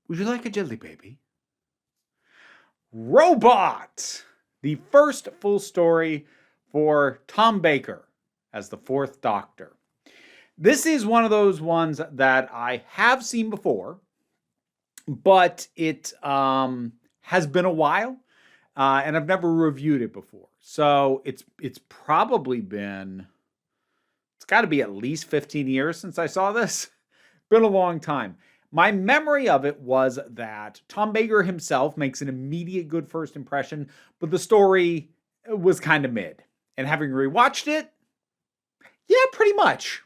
Would you like a jelly baby? Robot! The first full story for Tom Baker as the fourth Doctor. This is one of those ones that I have seen before, but it has been a while, and I've never reviewed it before. So it's probably been, it's got to be at least 15 years since I saw this. Been a long time. My memory of it was that Tom Baker himself makes an immediate good first impression, but the story was kind of mid. And having rewatched it, yeah, pretty much.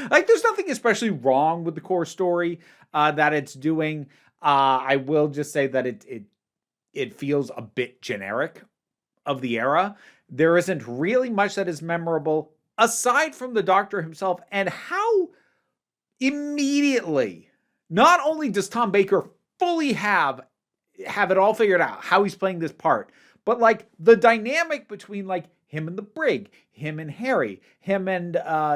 Like, there's nothing especially wrong with the core story that it's doing. I will just say that it feels a bit generic of the era. There isn't really much that is memorable aside from the Doctor himself and how immediately, not only does Tom Baker fully have it all figured out, how he's playing this part, but like the dynamic between like him and the Brig, him and Harry, him and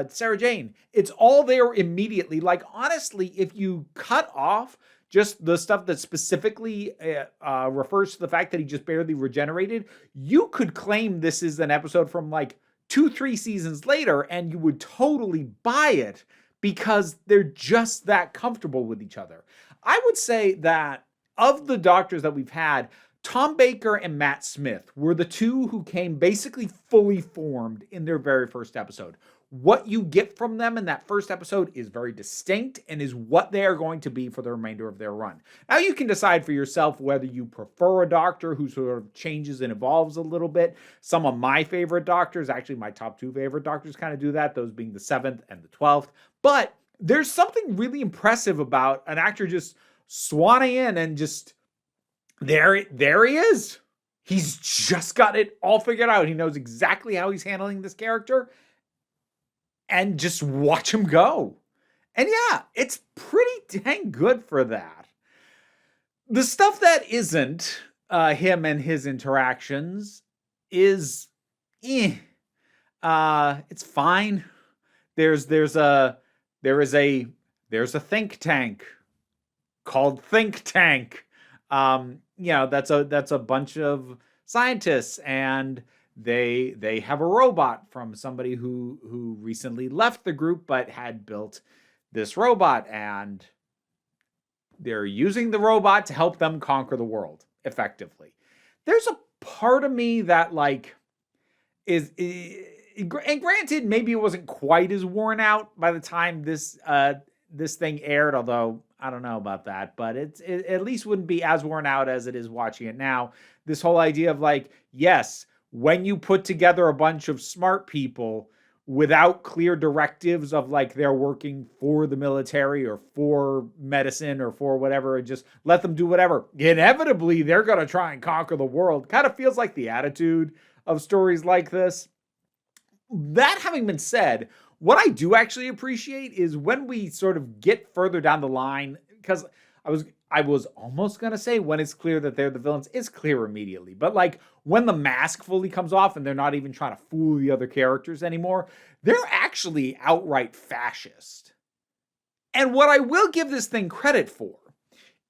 Sarah Jane, it's all there immediately. Like, honestly, if you cut off just the stuff that specifically refers to the fact that he just barely regenerated, you could claim this is an episode from like 2-3 seasons later, and you would totally buy it because they're just that comfortable with each other. I would say that of the Doctors that we've had, Tom Baker and Matt Smith were the two who came basically fully formed in their very first episode. What you get from them in that first episode is very distinct and is what they are going to be for the remainder of their run. Now, you can decide for yourself whether you prefer a Doctor who sort of changes and evolves a little bit. Some of my favorite Doctors, actually my top 2 favorite Doctors, kind of do that, those being the 7th and the 12th. But there's something really impressive about an actor just swanning in and just, there he is. He's just got it all figured out. He knows exactly how he's handling this character. And just watch him go. And yeah, it's pretty dang good for that. The stuff that isn't him and his interactions is it's fine. There is a think tank called Think Tank. That's a bunch of scientists, and they have a robot from somebody who recently left the group but had built this robot, and they're using the robot to help them conquer the world effectively. There's a part of me that like is and granted, maybe it wasn't quite as worn out by the time this thing aired, although I don't know about that, but it at least wouldn't be as worn out as it is watching it now. This whole idea of like, yes, when you put together a bunch of smart people without clear directives of like they're working for the military or for medicine or for whatever, and just let them do whatever, inevitably they're going to try and conquer the world. Kind of feels like the attitude of stories like this. That having been said, what I do actually appreciate is when we sort of get further down the line, because I was almost going to say when it's clear that they're the villains, it's clear immediately. But like when the mask fully comes off and they're not even trying to fool the other characters anymore, they're actually outright fascist. And what I will give this thing credit for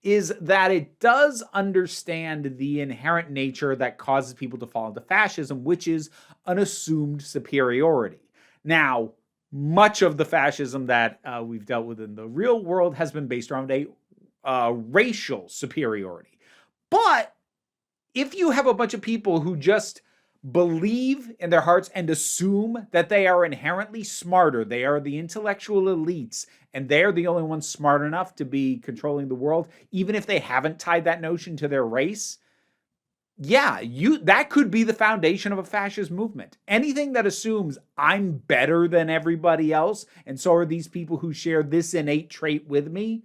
is that it does understand the inherent nature that causes people to fall into fascism, which is an assumed superiority. Now, much of the fascism that we've dealt with in the real world has been based around a racial superiority. But if you have a bunch of people who just believe in their hearts and assume that they are inherently smarter, they are the intellectual elites, and they're the only ones smart enough to be controlling the world, even if they haven't tied that notion to their race, yeah, that could be the foundation of a fascist movement. Anything that assumes I'm better than everybody else, and so are these people who share this innate trait with me,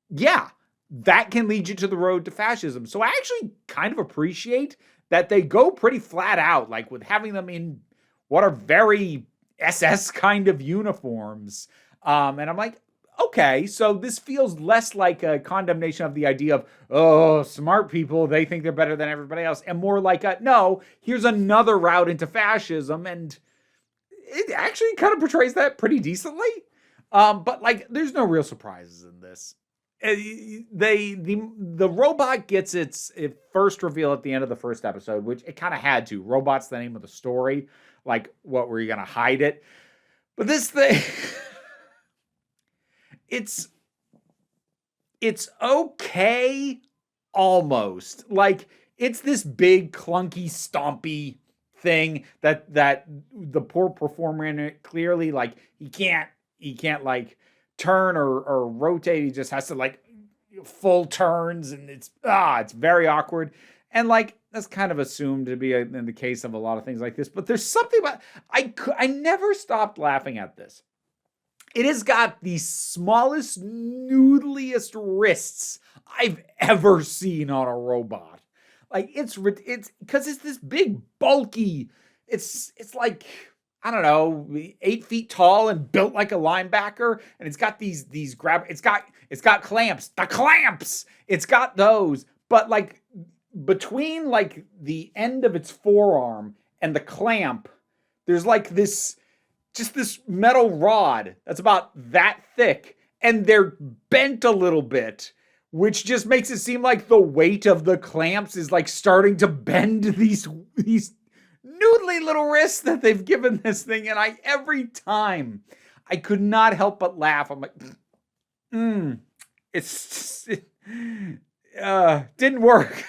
yeah, that can lead you to the road to fascism. So I actually kind of appreciate that they go pretty flat out, like with having them in what are very SS kind of uniforms. And I'm like, okay, so this feels less like a condemnation of the idea of, oh, smart people, they think they're better than everybody else, and more like, no, here's another route into fascism, and it actually kind of portrays that pretty decently. But like, there's no real surprises in this. The robot gets its first reveal at the end of the first episode, which it kind of had to. Robot's the name of the story. Like, what were you gonna hide it? But this thing, it's okay, almost. Like, it's this big, clunky, stompy thing that the poor performer in it clearly, like, he can't like turn or rotate. He just has to like full turns, and it's very awkward. And like, that's kind of assumed to be in the case of a lot of things like this. But there's something about I never stopped laughing at this. It has got the smallest, noodliest wrists I've ever seen on a robot. Like, it's because it's this big, bulky. It's like, I don't know, 8 feet tall and built like a linebacker, and it's got these grab. It's got clamps. The clamps. It's got those, but like between like the end of its forearm and the clamp, there's like this metal rod that's about that thick, and they're bent a little bit, which just makes it seem like the weight of the clamps is like starting to bend these noodly little wrists that they've given this thing. And every time I could not help but laugh. I'm like, didn't work.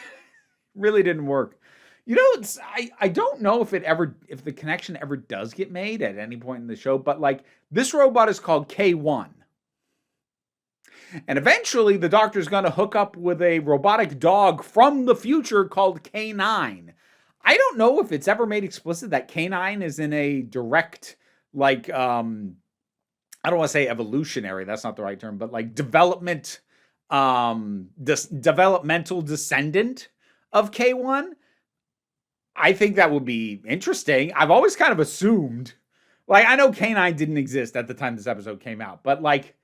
Really didn't work. I don't know if the connection ever does get made at any point in the show, but like, this robot is called K1. And eventually the doctor's going to hook up with a robotic dog from the future called K9. I don't know if it's ever made explicit that K9 is in a direct, like, I don't want to say evolutionary, that's not the right term, but like developmental descendant of K1. I think that would be interesting. I've always kind of assumed, like, I know K9 didn't exist at the time this episode came out, but like,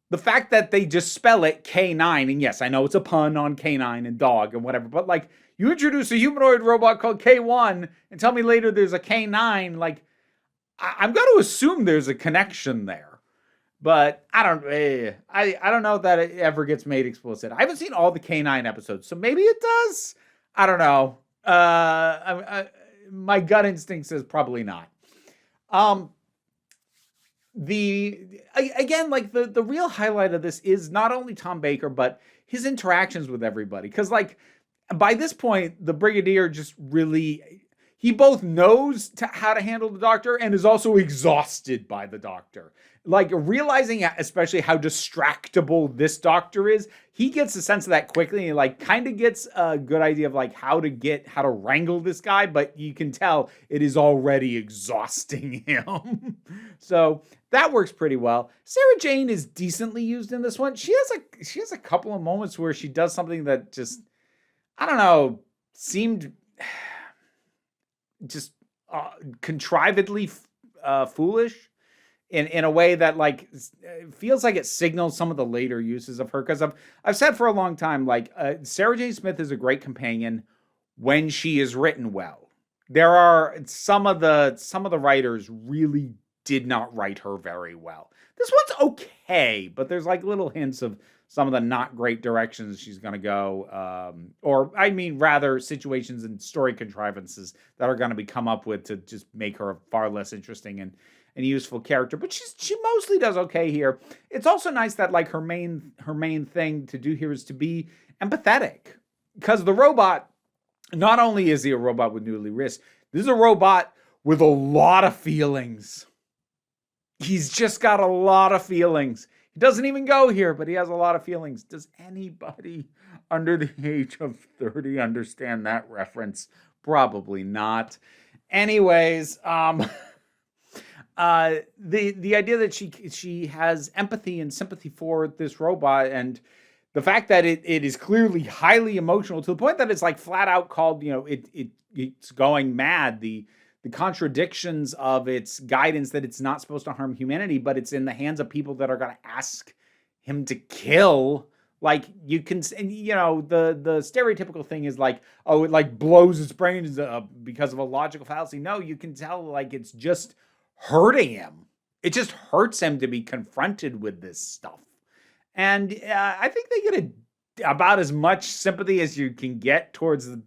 the fact that they just spell it K9, and yes, I know it's a pun on canine and dog and whatever, but like, you introduce a humanoid robot called K1 and tell me later there's a K9, like, I'm going to assume there's a connection there. But I don't know that it ever gets made explicit. I haven't seen all the K9 episodes, so maybe it does. I don't know. My gut instinct says probably not. Again, like, the real highlight of this is not only Tom Baker, but his interactions with everybody. Because like, by this point, the Brigadier just really, he both knows how to handle the Doctor and is also exhausted by the Doctor. Like, realizing especially how distractible this Doctor is, he gets a sense of that quickly, and he like kind of gets a good idea of like how to wrangle this guy, but you can tell it is already exhausting him. So that works pretty well. Sarah Jane is decently used in this one. She has a couple of moments where she does something that just, I don't know, seemed just contrivedly foolish in a way that like feels like it signals some of the later uses of her. Because I've said for a long time, like, Sarah Jane Smith is a great companion when she is written well. There are some of the writers really did not write her very well. This one's okay, but there's like little hints of some of the not great directions she's going to go, or I mean, rather, situations and story contrivances that are going to be come up with to just make her a far less interesting and useful character. But she mostly does okay here. It's also nice that like her main thing to do here is to be empathetic, because the robot, not only is he a robot with noodly wrists, this is a robot with a lot of feelings. He's just got a lot of feelings. He doesn't even go here, but he has a lot of feelings. Does anybody under the age of 30 understand that reference? Probably not. Anyways, the idea that she has empathy and sympathy for this robot, and the fact that it is clearly highly emotional to the point that it's like flat out called, it's going mad. The contradictions of its guidance that it's not supposed to harm humanity, but it's in the hands of people that are going to ask him to kill. Like, you can, and the stereotypical thing is like, oh, it like blows its brains because of a logical fallacy. No, you can tell like it's just hurting him. It just hurts him to be confronted with this stuff. And I think they get about as much sympathy as you can get towards the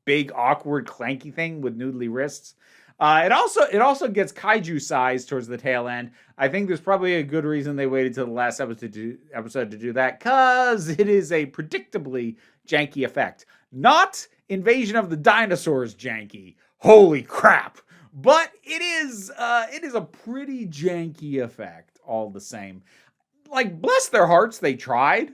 big, awkward, clanky thing with noodly wrists. It also gets kaiju size towards the tail end. I think there's probably a good reason they waited till the last episode to do that, because it is a predictably janky effect. Not Invasion of the Dinosaurs janky. Holy crap! But it is a pretty janky effect all the same. Like, bless their hearts, they tried,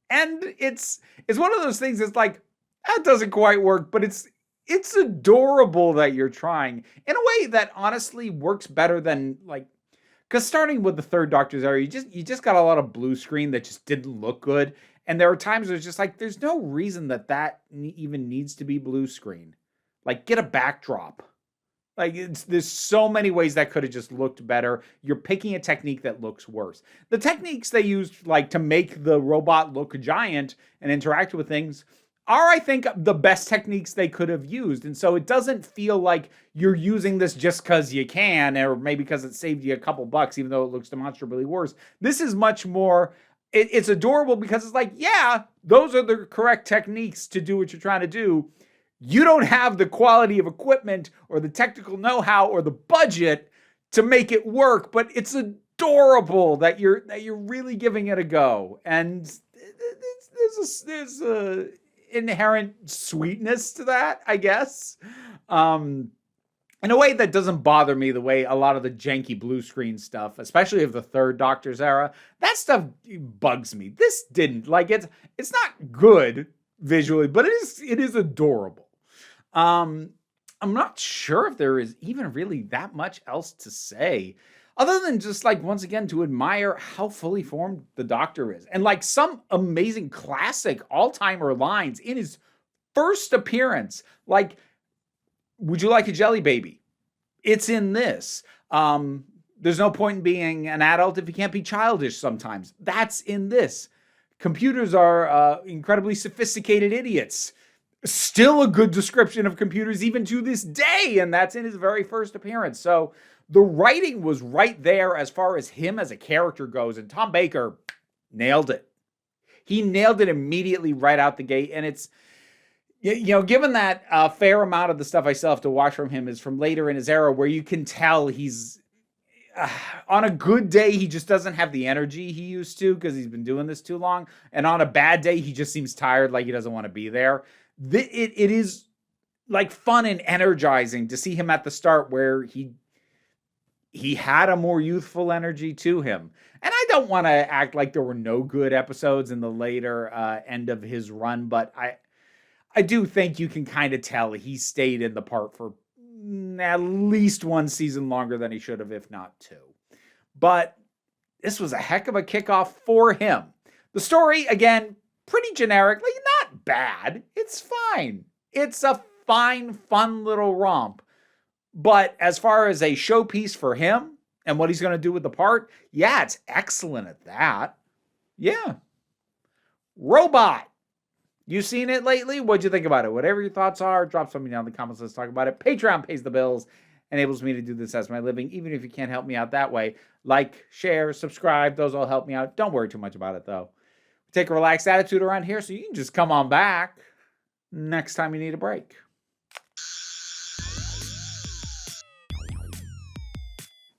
and it's one of those things that's like, that doesn't quite work, but it's adorable that you're trying in a way that honestly works better than, like, because starting with the third Doctor's era, you just got a lot of blue screen that just didn't look good, and there are times where it's just like, there's no reason that even needs to be blue screen. Like, get a backdrop. Like, there's so many ways that could have just looked better. You're picking a technique that looks worse. The techniques they used, like, to make the robot look giant and interact with things are, I think, the best techniques they could have used. And so it doesn't feel like you're using this just because you can, or maybe because it saved you a couple bucks, even though it looks demonstrably worse. This is much more, it's adorable because it's like, yeah, those are the correct techniques to do what you're trying to do. You don't have the quality of equipment or the technical know-how or the budget to make it work, but it's adorable that you're really giving it a go. And there's a inherent sweetness to that, I guess. In a way that doesn't bother me the way a lot of the janky blue screen stuff, especially of the third Doctor's era, that stuff bugs me. This didn't. Like, it's not good visually, but it is adorable. I'm not sure if there is even really that much else to say, other than just, like, once again, to admire how fully formed the Doctor is. And, like, some amazing classic all-timer lines in his first appearance. Like, would you like a jelly baby? It's in this. There's no point in being an adult if you can't be childish sometimes. That's in this. Computers are incredibly sophisticated idiots. Still a good description of computers even to this day, and that's in his very first appearance. So the writing was right there as far as him as a character goes, and Tom Baker nailed it. He nailed it immediately right out the gate, and it's, given that a fair amount of the stuff I still have to watch from him is from later in his era, where you can tell he's, on a good day, he just doesn't have the energy he used to because he's been doing this too long, and on a bad day, he just seems tired, like he doesn't want to be there. It is, like, fun and energizing to see him at the start where he had a more youthful energy to him. And I don't want to act like there were no good episodes in the later end of his run, but I do think you can kind of tell he stayed in the part for at least one season longer than he should have, if not two. But this was a heck of a kickoff for him. The story, again, pretty generic, like, not bad. It's fine. It's a fine, fun little romp. But as far as a showpiece for him and what he's going to do with the part, yeah, it's excellent at that. Yeah. Robot. You seen it lately? What'd you think about it? Whatever your thoughts are, drop something down in the comments. Let's talk about it. Patreon pays the bills, enables me to do this as my living, even if you can't help me out that way. Like, share, subscribe. Those all help me out. Don't worry too much about it, though. We take a relaxed attitude around here, so you can just come on back next time you need a break.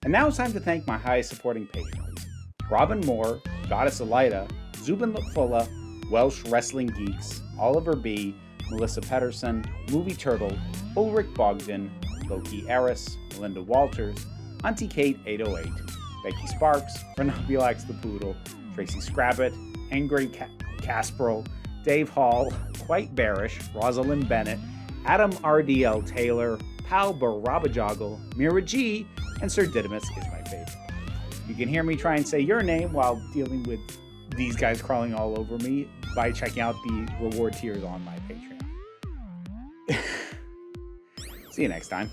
And now it's time to thank my highest supporting patrons: Robin Moore, Goddess Elida, Zubin Lutfulla, Welsh Wrestling Geeks, Oliver B., Melissa Pedersen, Movie Turtle, Ulrich Bogdan, Loki Eris, Melinda Walters, Auntie Kate 808, Becky Sparks, Renabulax the Poodle, Tracy Scrabbit, Angry Casperl, Dave Hall, Quite Bearish, Rosalind Bennett, Adam RDL Taylor, Pal Barabajoggle, Mira G, and Sir Didymus is my favorite. You can hear me try and say your name while dealing with these guys crawling all over me by checking out the reward tiers on my Patreon. See you next time.